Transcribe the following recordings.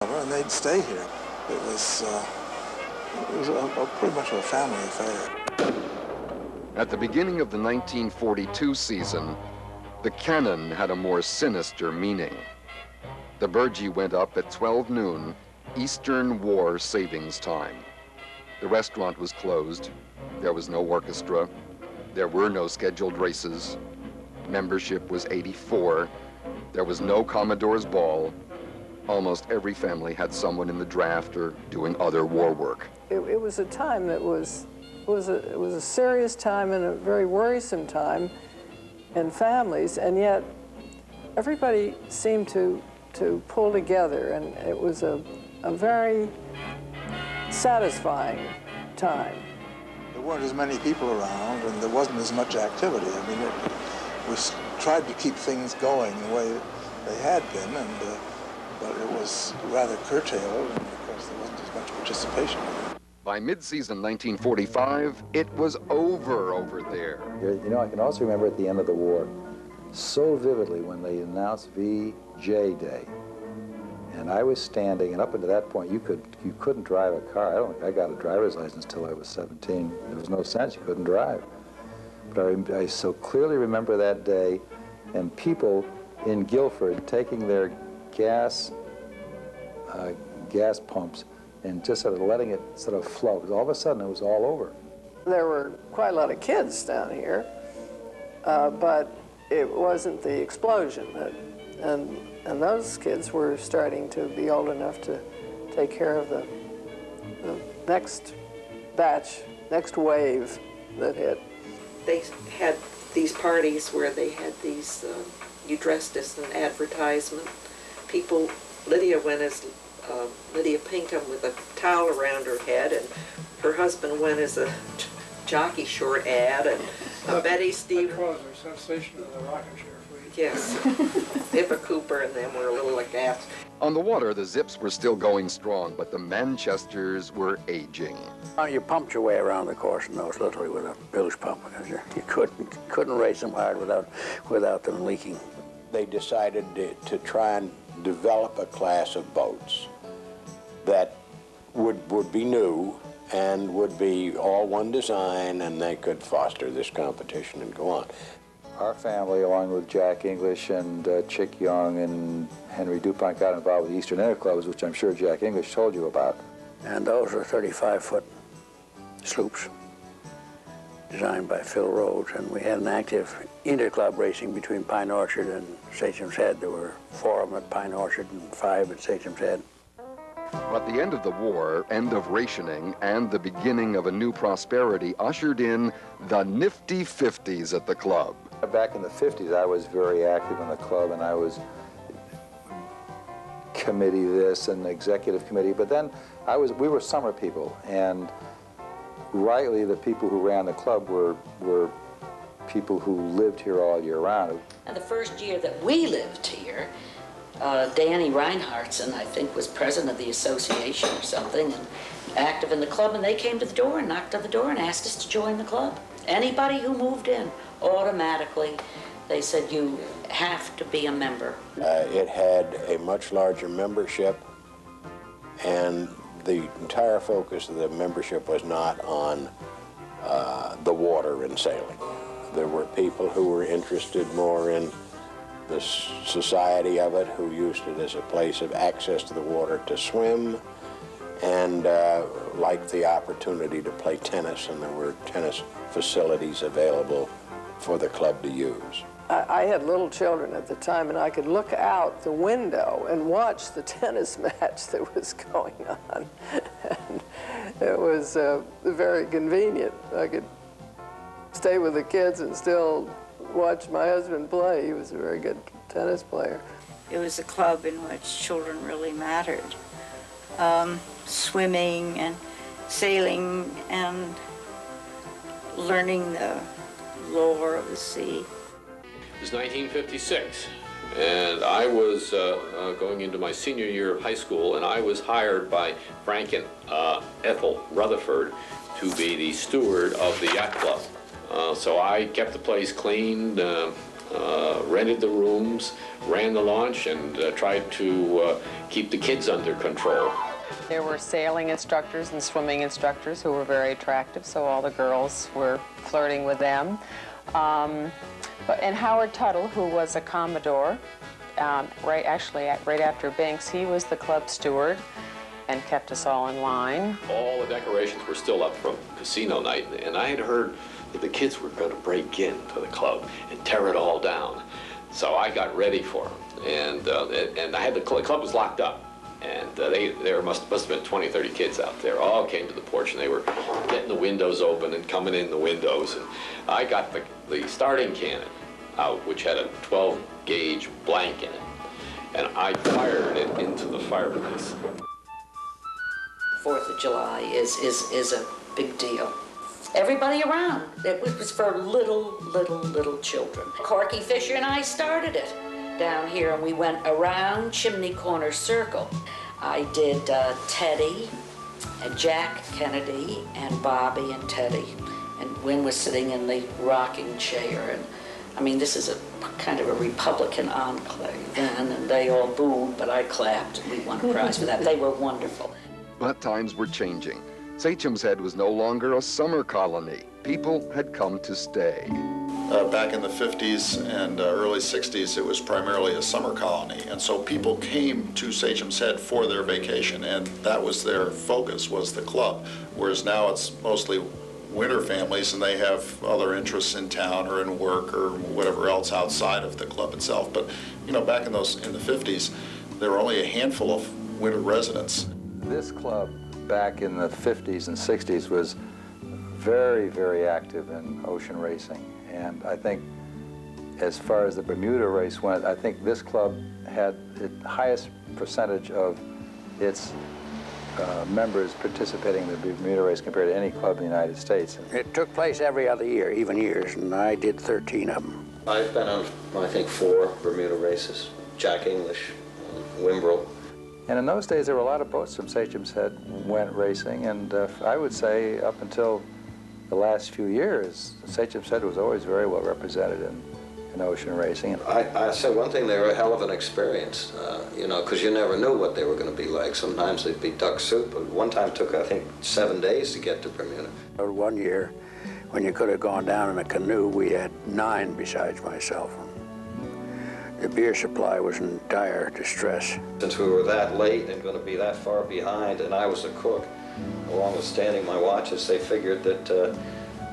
And they'd stay here. It was pretty much a family affair. At the beginning of the 1942 season, the cannon had a more sinister meaning. The burgee went up at 12 noon, Eastern War savings time. The restaurant was closed. There was no orchestra. There were no scheduled races. Membership was 84. There was no Commodore's ball. Almost every family had someone in the draft or doing other war work. It was a time that was a serious time and a very worrisome time in families, and yet everybody seemed to pull together, and it was a very satisfying time. There weren't as many people around, and there wasn't as much activity. I mean, we tried to keep things going the way they had been, but it was rather curtailed because there wasn't as much participation. By mid-season 1945, it was over there. You know, I can also remember at the end of the war so vividly when they announced VJ Day. And I was standing, and up until that point, you couldn't drive a car. I don't think I got a driver's license till I was 17. There was no sense, you couldn't drive. But I so clearly remember that day, and people in Guilford taking their gas pumps and just sort of letting it sort of flow. Because all of a sudden, it was all over. There were quite a lot of kids down here, but it wasn't the explosion. And those kids were starting to be old enough to take care of the next batch, next wave that hit. They had these parties where they had these, you dressed as an advertisement. People, Lydia went as Lydia Pinkham with a towel around her head, and her husband went as a jockey short ad, and Betty Stevens. That caused a sensation in the rocking chair fleet. Yes. Pippa Cooper and them were a little aghast. On the water, the Zips were still going strong, but the Manchesters were aging. You pumped your way around the course in those literally with a bilge pump because you couldn't race them hard without them leaking. They decided to try and develop a class of boats that would be new and would be all one design, and they could foster this competition and go on. Our family, along with Jack English and Chick Young and Henry DuPont, got involved with the Eastern Inter Clubs, which I'm sure Jack English told you about. And those are 35-foot sloops designed by Phil Rhodes, and we had an active inter-club racing between Pine Orchard and Sachem's Head. There were 4 of them at Pine Orchard and 5 at Sachem's Head. But the end of the war, end of rationing, and the beginning of a new prosperity ushered in the nifty 50s at the club. Back in the 50s, I was very active in the club, and I was committee this and executive committee, but then we were summer people, and rightly the people who ran the club were people who lived here all year round. And the first year that we lived here, Danny Reinhardtson, I think, was president of the association or something, and active in the club, and they came to the door and knocked on the door and asked us to join the club. Anybody who moved in, automatically, they said, you have to be a member. It had a much larger membership, and the entire focus of the membership was not on the water and sailing. There were people who were interested more in the society of it, who used it as a place of access to the water to swim, and liked the opportunity to play tennis, and there were tennis facilities available for the club to use. I had little children at the time, and I could look out the window and watch the tennis match that was going on. And it was very convenient. I could stay with the kids and still watch my husband play. He was a very good tennis player. It was a club in which children really mattered. Swimming and sailing and learning the lore of the sea. It was 1956, and I was going into my senior year of high school, and I was hired by Frank and Ethel Rutherford to be the steward of the yacht club. So I kept the place clean, rented the rooms, ran the launch, and tried to keep the kids under control. There were sailing instructors and swimming instructors who were very attractive, so all the girls were flirting with them. And Howard Tuttle, who was a Commodore, right after Binks, he was the club steward and kept us all in line. All the decorations were still up from casino night, and I had heard that the kids were going to break into the club and tear it all down. So I got ready for them, and I had the club was locked up, and there must have been 20, 30 kids out there. All came to the porch, and they were getting the windows open and coming in the windows. And I got the starting cannon out, which had a 12-gauge blank in it, and I fired it into the fireplace. 4th of July is a big deal. Everybody around. It was for little children. Corky Fisher and I started it down here, and we went around Chimney Corner Circle. I did Teddy, and Jack Kennedy, and Bobby and Teddy. And Wynn was sitting in the rocking chair. And I mean, this is a kind of a Republican enclave then, and they all booed, but I clapped, and we won a prize for that. They were wonderful. But times were changing. Sachem's Head was no longer a summer colony. People had come to stay. Back in the 50s and early 60s, it was primarily a summer colony. And so people came to Sachem's Head for their vacation, and that was their focus, was the club. Whereas now it's mostly winter families, and they have other interests in town or in work or whatever else outside of the club itself. But, you know, back in the 50s, there were only a handful of winter residents. This club back in the 50s and 60s was very, very active in ocean racing. And I think as far as the Bermuda race went, I think this club had the highest percentage of its members participating in the Bermuda race compared to any club in the United States. It took place every other year, even years, and I did 13 of them. I've been on, I think, 4 Bermuda races. Jack English, Wimbrel. And in those days, there were a lot of boats from Sachem's Head went racing, and I would say up until the last few years, Sachem's Head was always very well represented in ocean racing. I say one thing, they were a hell of an experience, you know, because you never knew what they were going to be like. Sometimes they'd be duck soup, but one time took, I think, 7 days to get to Bermuda. One year, when you could have gone down in a canoe, we had 9 besides myself. The beer supply was in dire distress. Since we were that late and going to be that far behind, and I was a cook, along with standing my watches, they figured that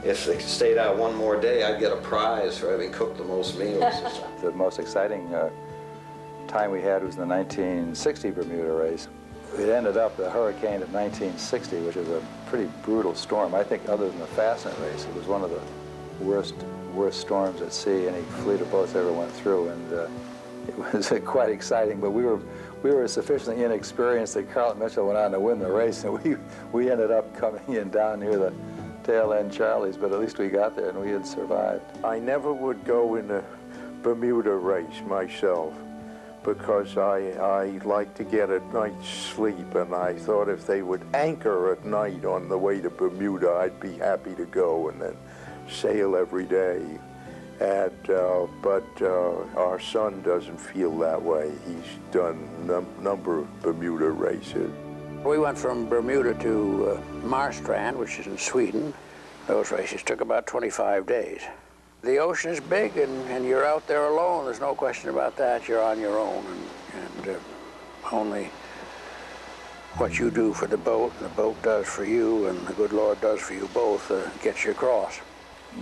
if they stayed out one more day, I'd get a prize for having cooked the most meals. The most exciting time we had was the 1960 Bermuda race. It ended up the hurricane of 1960, which was a pretty brutal storm. I think other than the Fastnet race, it was one of the worst storms at sea any fleet of boats ever went through, and it was quite exciting. But we were sufficiently inexperienced that Carlton Mitchell went on to win the race, and we ended up coming in down near the tail end Charlie's, but at least we got there and we had survived. I never would go in a Bermuda race myself because I like to get a night's sleep, and I thought if they would anchor at night on the way to Bermuda, I'd be happy to go and then sail every day. And but our son doesn't feel that way. He's done a number of Bermuda races. We went from Bermuda to Marstrand, which is in Sweden. Those races took about 25 days. The ocean is big, and you're out there alone. There's no question about that. You're on your own, and only what you do for the boat and the boat does for you and the good Lord does for you both gets you across.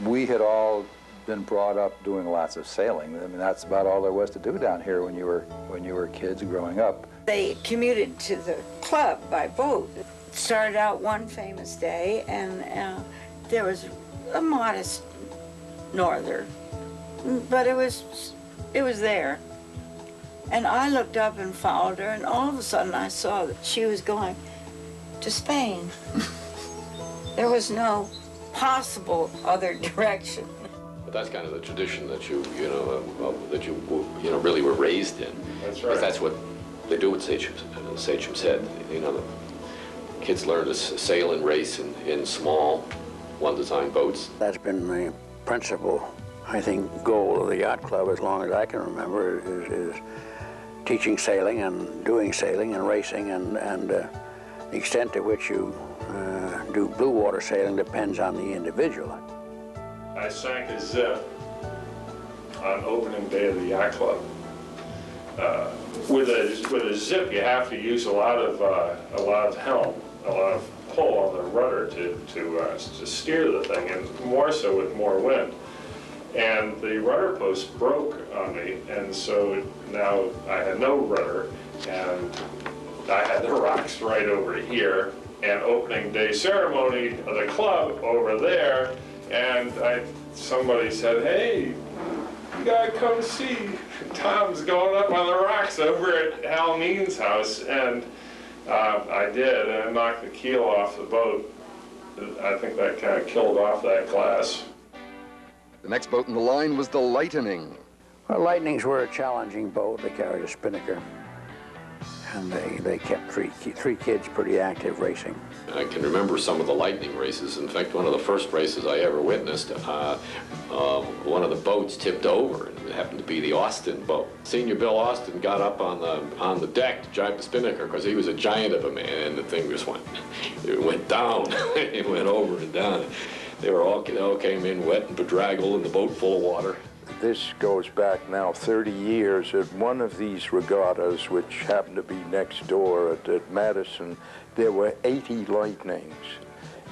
We had all been brought up doing lots of sailing. I mean, that's about all there was to do down here when you were kids growing up. They commuted to the club by boat. It started out one famous day, and there was a modest norther, but it was there. And I looked up and followed her, and all of a sudden I saw that she was going to Spain. There was no possible other direction. But that's kind of the tradition that you really were raised in. That's right. Because that's what they do with Sachem's Head. You know, the kids learn to sail and race in small, one-design boats. That's been the principal I think, goal of the yacht club, as long as I can remember, is teaching sailing and doing sailing and racing, and the extent to which you do blue water sailing depends on the individual. I sank a zip on opening day of the yacht club. With a zip, you have to use a lot of helm, a lot of pull on the rudder to steer the thing, and more so with more wind. And the rudder post broke on me, and so now I had no rudder, and I had the rocks right over here, and opening day ceremony of the club over there, and somebody said, "Hey, you gotta come see Tom's going up on the rocks over at Hal Mean's house," and I did, and I knocked the keel off the boat. I think that kind of killed off that glass. The next boat in the line was the Lightning. Well, Lightnings were a challenging boat. They carried a spinnaker, and they kept three kids pretty active racing. I can remember some of the Lightning races. In fact, one of the first races I ever witnessed, one of the boats tipped over. It happened to be the Austin boat. Senior Bill Austin got up on the deck to drive the spinnaker because he was a giant of a man, and the thing just went down. It went over and down. They all came in wet and bedraggled, and the boat full of water. This goes back now 30 years. At one of these regattas, which happened to be next door at Madison, there were 80 Lightnings.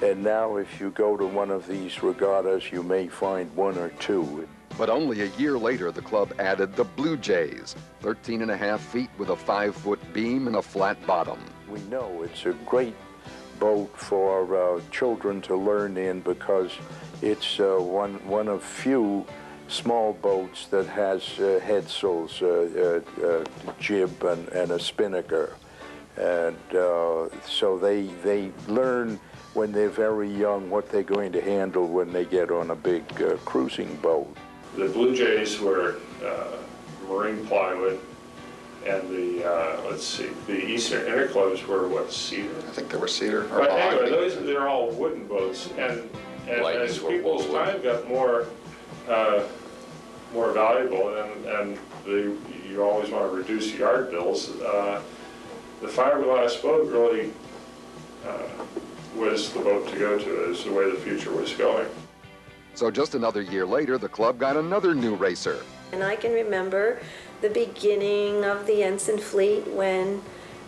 And now if you go to one of these regattas, you may find one or two. But only a year later, the club added the Blue Jays, 13.5 feet with a 5-foot beam and a flat bottom. We know it's a great boat for children to learn in because it's one of few small boats that has headsails, jib, and a spinnaker. And so they learn when they're very young what they're going to handle when they get on a big cruising boat. The Blue Jays were marine plywood, and the Eastern Interclubs were what, cedar? I think they were cedar. But anyway, they're all wooden boats, and as people's time got more valuable, and you always want to reduce yard bills, the fiberglass boat really was the boat to go to, is the way the future was going. So just another year later, the club got another new racer. And I can remember the beginning of the Ensign fleet when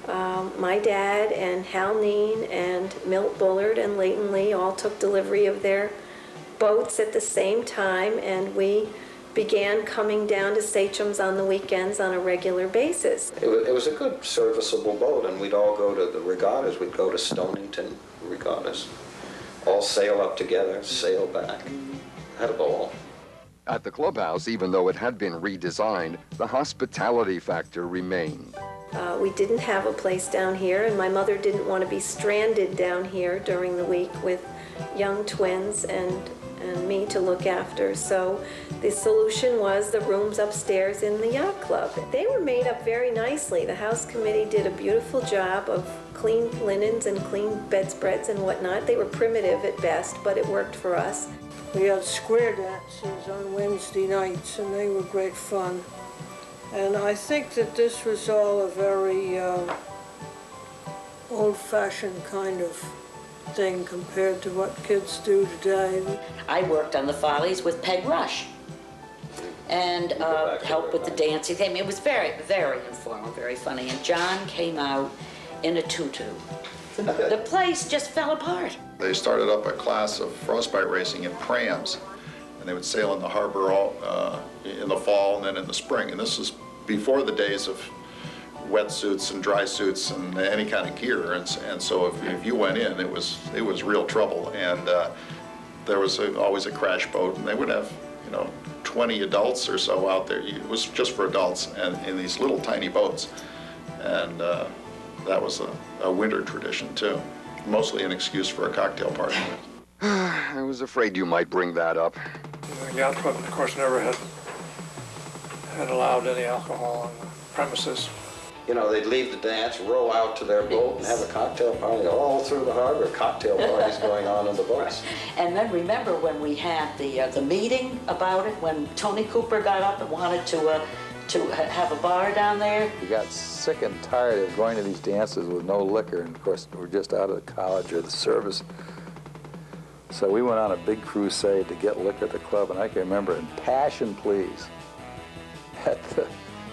my dad and Hal Neen and Milt Bullard and Leighton Lee all took delivery of their boats at the same time, and we began coming down to Sachem's on the weekends on a regular basis. It was a good serviceable boat, and we'd all go to the regattas. We'd go to Stonington regattas, all sail up together, sail back. Had a ball. At the clubhouse, even though it had been redesigned, the hospitality factor remained. We didn't have a place down here, and my mother didn't want to be stranded down here during the week with young twins and me to look after. So the solution was the rooms upstairs in the yacht club. They were made up very nicely. The house committee did a beautiful job of clean linens and clean bedspreads and whatnot. They were primitive at best, but it worked for us. We had square dances on Wednesday nights, and they were great fun. And I think that this was all a very old-fashioned kind of thing compared to what kids do today. I worked on the Follies with Peg Rush and helped with the dancing thing. It was very, very informal, very funny. And John came out in a tutu. The place just fell apart. They started up a class of frostbite racing in prams, and they would sail in the harbor in the fall and then in the spring. And this was before the days of wetsuits and dry suits and any kind of gear. And so if you went in, it was real trouble. And there was always a crash boat, and they would have 20 adults or so out there. It was just for adults, and in these little tiny boats. And that was a winter tradition too. Mostly an excuse for a cocktail party. I was afraid you might bring that up. The yacht club, of course, never had allowed any alcohol on the premises. You know, they'd leave the dance, row out to their boat, and have a cocktail party all through the harbor. Cocktail parties going on in the boats. And then remember when we had the meeting about it, when Tony Cooper got up and wanted to have a bar down there? We got sick and tired of going to these dances with no liquor, and of course we're just out of the college or the service. So we went on a big crusade to get liquor at the club, and I can remember in Passion Please at the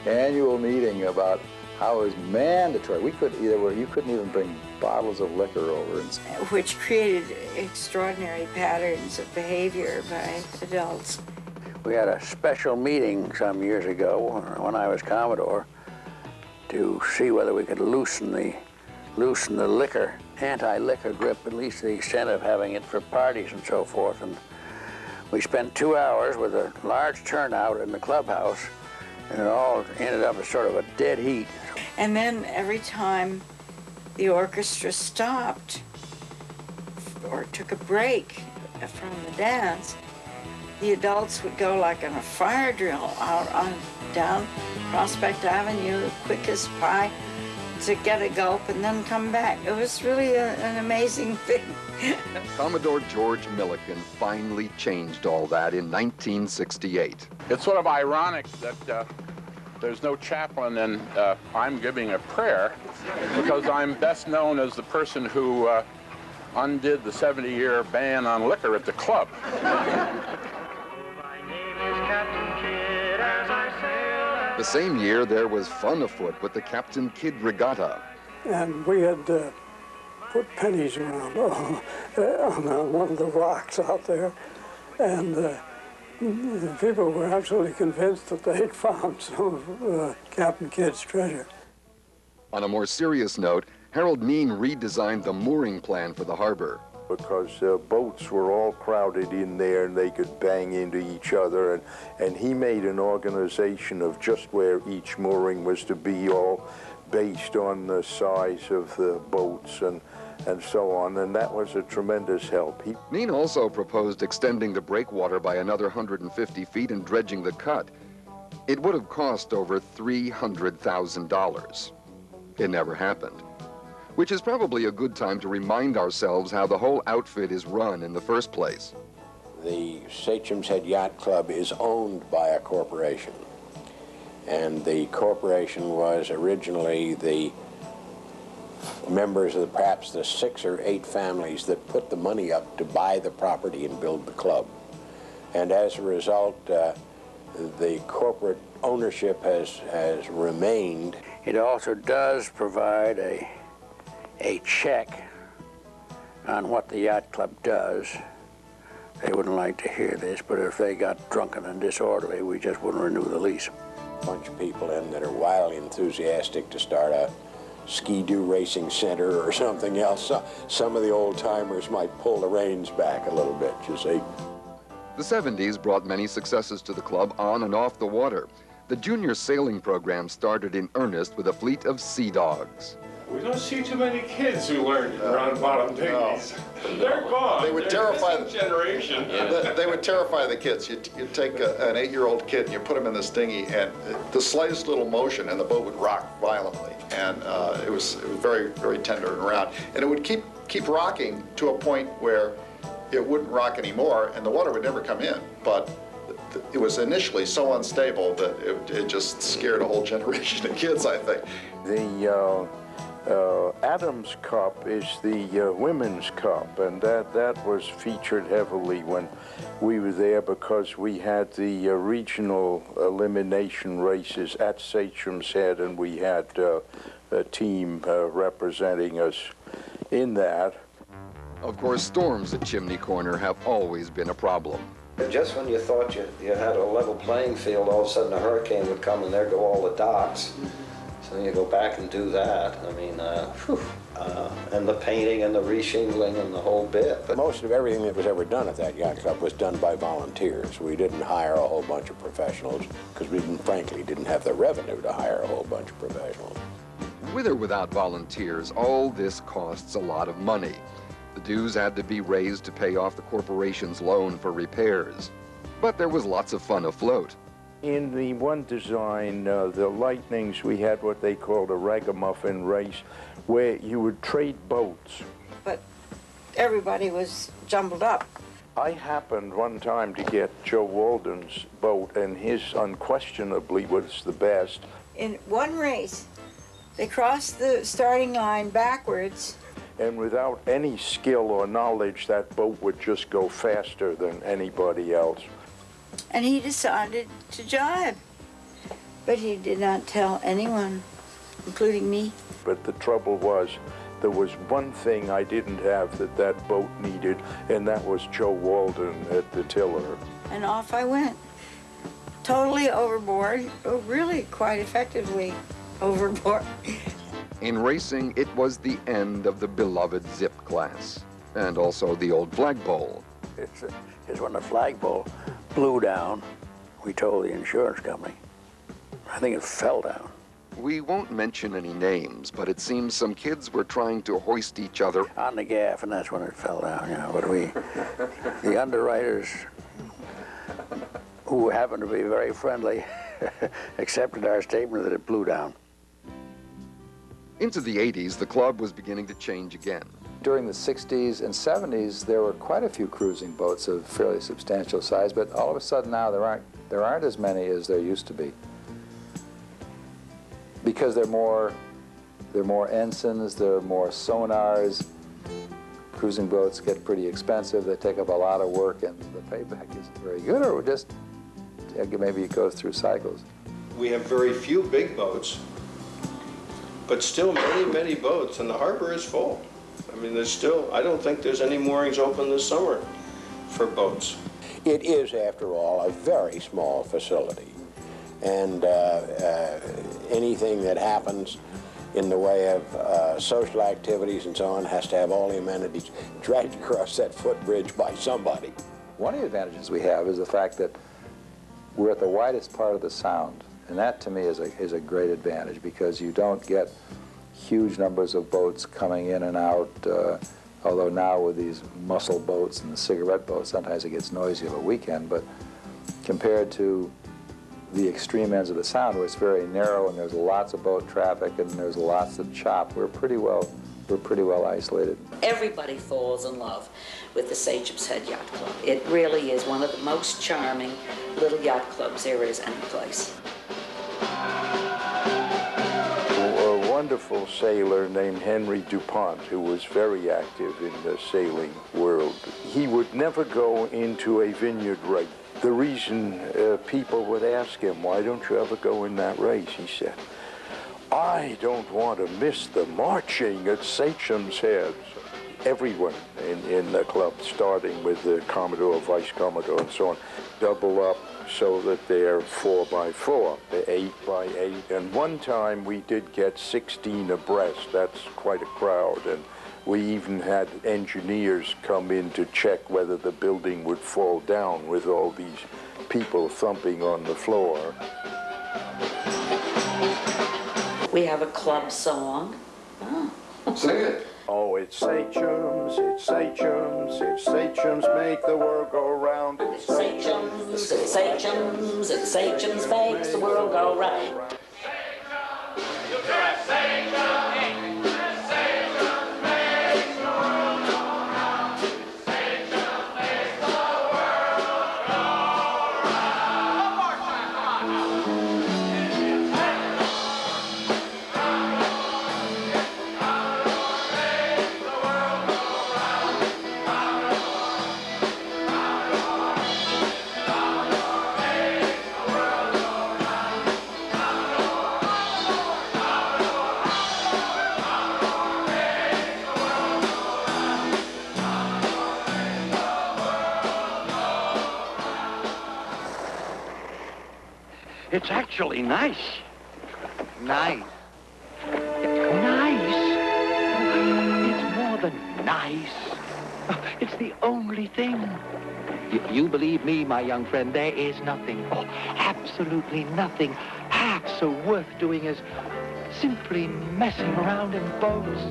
annual meeting about how it was mandatory. You couldn't even bring bottles of liquor over. Which created extraordinary patterns of behavior by adults. We had a special meeting some years ago when I was Commodore to see whether we could loosen the liquor, anti-liquor grip, at least to the extent of having it for parties and so forth. And we spent 2 hours with a large turnout in the clubhouse, and it all ended up as sort of a dead heat. And then every time the orchestra stopped or took a break from the dance, the adults would go like on a fire drill out down Prospect Avenue, quick as pie, to get a gulp and then come back. It was really an amazing thing. Commodore George Milliken finally changed all that in 1968. It's sort of ironic that there's no chaplain and I'm giving a prayer, because I'm best known as the person who undid the 70-year ban on liquor at the club. The same year, there was fun afoot with the Captain Kidd Regatta. And we had put pennies around on one of the rocks out there, and the people were absolutely convinced that they'd found some of Captain Kidd's treasure. On a more serious note, Harold Neen redesigned the mooring plan for the harbor. Because boats were all crowded in there and they could bang into each other, and he made an organization of just where each mooring was to be, all based on the size of the boats and so on, and that was a tremendous help. Neen also proposed extending the breakwater by another 150 feet and dredging the cut. It would have cost over $300,000. It never happened. Which is probably a good time to remind ourselves how the whole outfit is run in the first place. The Sachem's Head Yacht Club is owned by a corporation, and the corporation was originally the members of perhaps the 6 or 8 families that put the money up to buy the property and build the club. And as a result, the corporate ownership has remained. It also does provide a check on what the yacht club does. They wouldn't like to hear this, but if they got drunken and disorderly, we just wouldn't renew the lease. A bunch of people in that are wildly enthusiastic to start a ski-doo racing center or something else. So some of the old-timers might pull the reins back a little bit, you see. The 70s brought many successes to the club on and off the water. The junior sailing program started in earnest with a fleet of sea dogs. We don't see too many kids who learn to run bottom dinghies. They're gone. They would terrify the generation. They would terrify the kids. You'd take an 8-year-old kid and you put him in this dinghy, and the slightest little motion and the boat would rock violently. And it was very, very tender and round. And it would keep rocking to a point where it wouldn't rock anymore, and the water would never come in. But it was initially so unstable that it just scared a whole generation of kids, I think. The Adams Cup is the women's cup, and that was featured heavily when we were there, because we had the regional elimination races at Sachem's Head, and we had a team representing us in that. Of course, storms at Chimney Corner have always been a problem. Just when you thought you had a level playing field, all of a sudden a hurricane would come and there go all the docks. So you go back and do that. I mean, and the painting and the reshingling and the whole bit. But most of everything that was ever done at that yacht club was done by volunteers. We didn't hire a whole bunch of professionals because we frankly didn't have the revenue to hire a whole bunch of professionals. With or without volunteers, all this costs a lot of money. The dues had to be raised to pay off the corporation's loan for repairs. But there was lots of fun afloat. In the one design, the Lightnings, we had what they called a ragamuffin race, where you would trade boats. But everybody was jumbled up. I happened one time to get Joe Walden's boat, and his unquestionably was the best. In one race, they crossed the starting line backwards. And without any skill or knowledge, that boat would just go faster than anybody else. And he decided to jibe. But he did not tell anyone, including me. But the trouble was, there was one thing I didn't have that that boat needed, and that was Joe Walden at the tiller. And off I went. Totally overboard, really quite effectively overboard. In racing, it was the end of the beloved zip class, and also the old flagpole. It's when the flagpole blew down, we told the insurance company. I think it fell down. We won't mention any names, but it seems some kids were trying to hoist each other on the gaff, and that's when it fell down, you know. But the underwriters, who happened to be very friendly, accepted our statement that it blew down. Into the 80s, the club was beginning to change again. During the 60s and 70s, there were quite a few cruising boats of fairly substantial size, but all of a sudden now there aren't as many as there used to be. Because there are more ensigns, there are more sonars. Cruising boats get pretty expensive, they take up a lot of work, and the payback isn't very good, or just maybe it goes through cycles. We have very few big boats, but still many, many boats, and the harbor is full. I mean, I don't think there's any moorings open this summer for boats. It is, after all, a very small facility. And anything that happens in the way of social activities and so on has to have all the amenities dragged across that footbridge by somebody. One of the advantages we have is the fact that we're at the widest part of the sound, and that to me is a great advantage, because you don't get huge numbers of boats coming in and out, although now with these muscle boats and the cigarette boats, sometimes it gets noisy over a weekend, but compared to the extreme ends of the sound, where it's very narrow and there's lots of boat traffic and there's lots of chop, we're pretty well isolated. Everybody falls in love with the Sachem's Head Yacht Club. It really is one of the most charming little yacht clubs there is any place. A wonderful sailor named Henry DuPont, who was very active in the sailing world, he would never go into a vineyard race. The reason people would ask him, why don't you ever go in that race? He said, I don't want to miss the marching at Sachem's Head. Everyone in the club, starting with the Commodore, Vice Commodore, and so on, double up so that they're 4x4, they're 8x8. And one time we did get 16 abreast. That's quite a crowd. And we even had engineers come in to check whether the building would fall down with all these people thumping on the floor. We have a club song. Oh. Sing it. Oh, it's Sachem's, it's Sachem's, it's Sachem's make the world go round. It's Sachem's, it's Sachem's, it's Sachem's makes the world go round. It's actually nice. Nice. Nice? It's more than nice. It's the only thing. You believe me, my young friend, there is nothing, absolutely nothing half so worth doing as simply messing around in boats.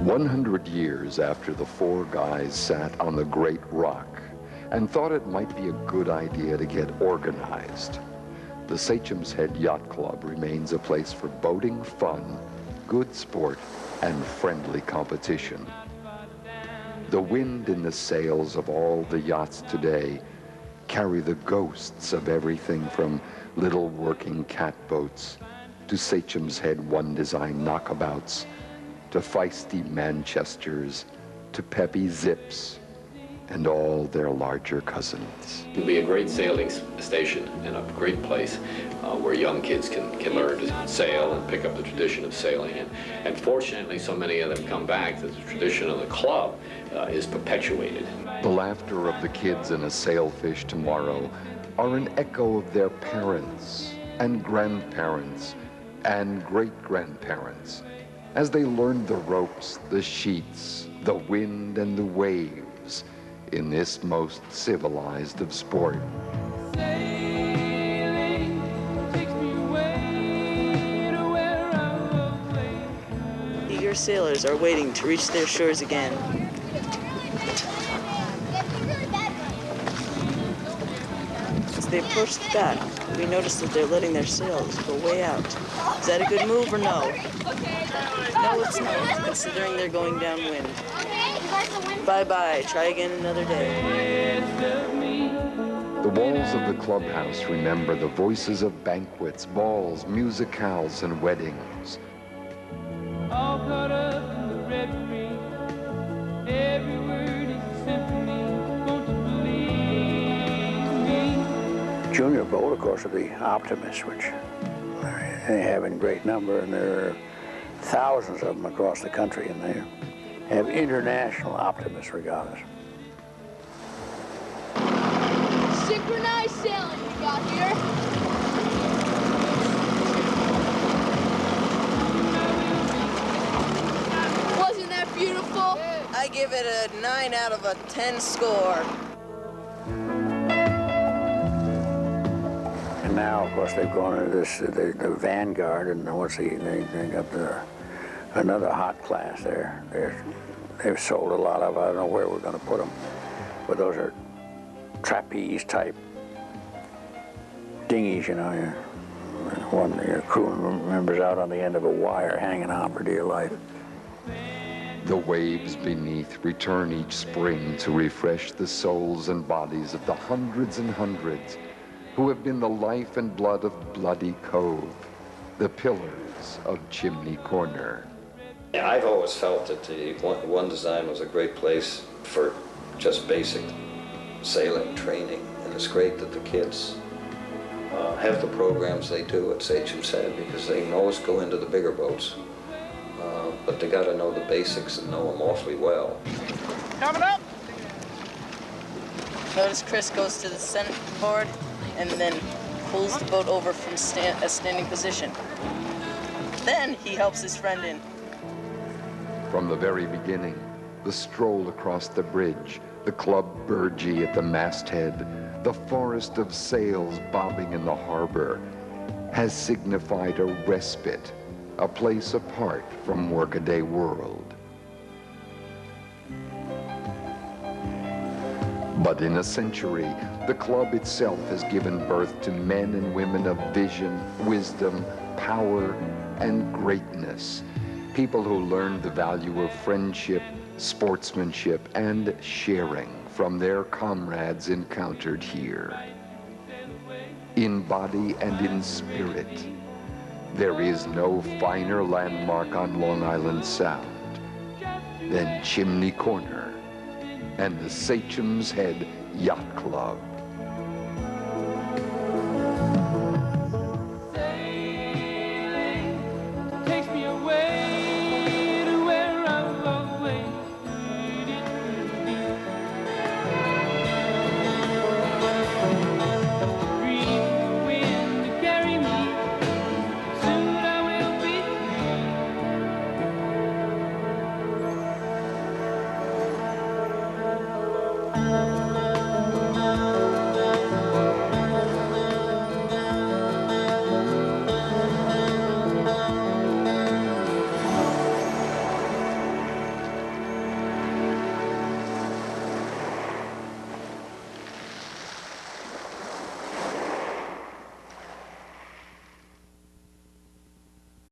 100 years after the four guys sat on the Great Rock, and thought it might be a good idea to get organized. The Sachem's Head Yacht Club remains a place for boating fun, good sport, and friendly competition. The wind in the sails of all the yachts today carry the ghosts of everything from little working catboats to Sachem's Head One Design knockabouts to feisty Manchesters to peppy Zips and all their larger cousins. It'll be a great sailing station and a great place where young kids can learn to sail and pick up the tradition of sailing. And fortunately, so many of them come back that the tradition of the club is perpetuated. The laughter of the kids in a sailfish tomorrow are an echo of their parents and grandparents and great-grandparents as they learned the ropes, the sheets, the wind, and the waves in this most civilized of sport. Eager sailors are waiting to reach their shores again. As they approach the dock, we notice that they're letting their sails go way out. Is that a good move or no? No, it's not, considering they're going downwind. Bye-bye, try again another day. The walls of the clubhouse remember the voices of banquets, balls, musicales, and weddings. All caught up in the reverie. Every word is a symphony. Won't you believe me? Junior boat, of course, are the optimists, which they have in great number, and there are thousands of them across the country, and they have international optimist regattas. Synchronized sailing we got here. Wasn't that beautiful? I give it a 9 out of a 10 score. And now, of course, they've gone into this, the Vanguard, and they got another hot class there. They've sold a lot of, I don't know where we're going to put them, but those are trapeze type dinghies, you know. Your crew member's out on the end of a wire hanging on for dear life. The waves beneath return each spring to refresh the souls and bodies of the hundreds and hundreds who have been the life and blood of Bloody Cove, the pillars of Chimney Corner. Yeah, I've always felt that the One Design was a great place for just basic sailing training, and it's great that the kids have the programs they do at Sachem Head, because they can always go into the bigger boats, but they got to know the basics and know them awfully well. Coming up! Notice Chris goes to the center board and then pulls the boat over from a standing position. Then he helps his friend in. From the very beginning, the stroll across the bridge, the club burgee at the masthead, the forest of sails bobbing in the harbor, has signified a respite, a place apart from workaday world. But in a century, the club itself has given birth to men and women of vision, wisdom, power, and greatness. People who learned the value of friendship, sportsmanship, and sharing from their comrades encountered here. In body and in spirit, there is no finer landmark on Long Island Sound than Chimney Corner and the Sachem's Head Yacht Club.